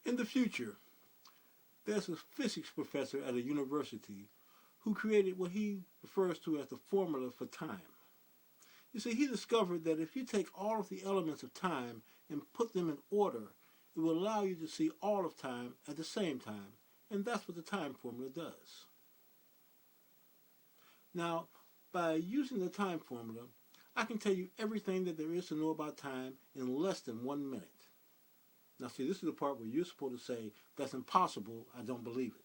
In the future, there's a physics professor at a university who created what he refers to as the formula for time. You see, he discovered that if you take all of the elements of time and put them in order, it will allow you to see all of time at the same time, and that's what the time formula does. Now, by using the time formula, I can tell you everything that there is to know about time in less than 1 minute. Now see, this is the part where you're supposed to say, that's impossible, I don't believe it.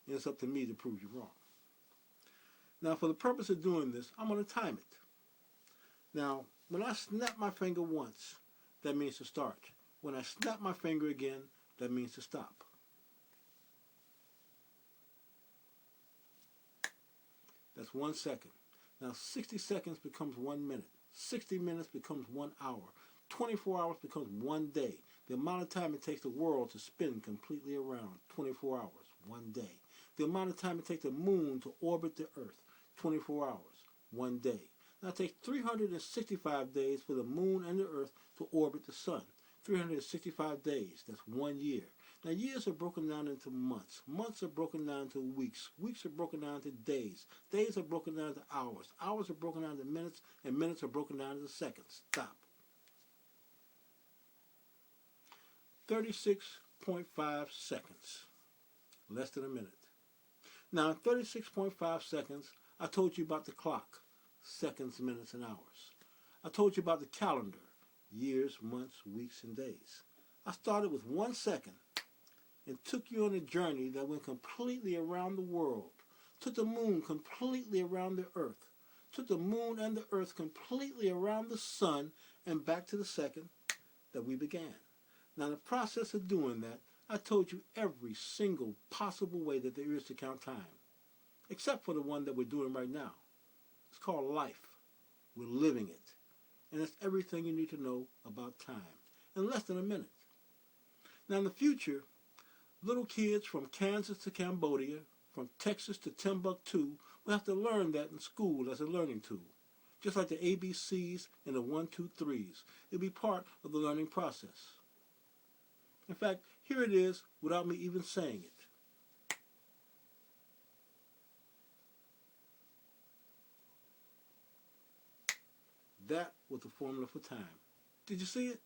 And it's up to me to prove you wrong. Now for the purpose of doing this, I'm going to time it. Now, when I snap my finger once, that means to start. When I snap my finger again, that means to stop. That's 1 second. Now 60 seconds becomes 1 minute. 60 minutes becomes 1 hour. 24 hours becomes 1 day. The amount of time it takes the world to spin completely around, 24 hours, 1 day. The amount of time it takes the moon to orbit the earth, 24 hours, 1 day. Now it takes 365 days for the moon and the earth to orbit the sun. 365 days, that's 1 year. Now years are broken down into months. Months are broken down to weeks. Weeks are broken down to days. Days are broken down to hours. Hours are broken down to minutes, and minutes are broken down to seconds. Stop. 36.5 seconds. Less than a minute. Now in 36.5 seconds, I told you about the clock. Seconds, minutes, and hours. I told you about the calendar. Years, months, weeks, and days. I started with 1 second and took you on a journey that went completely around the world. Took the moon completely around the earth. Took the moon and the earth completely around the sun and back to the second that we began. Now in the process of doing that, I told you every single possible way that there is to count time. Except for the one that we're doing right now. It's called life. We're living it. And that's everything you need to know about time in less than a minute. Now in the future, little kids from Kansas to Cambodia, from Texas to Timbuktu, will have to learn that in school as a learning tool. Just like the ABCs and the 1, 2, 3s. It'll be part of the learning process. In fact, here it is without me even saying it. That was the formula for time. Did you see it?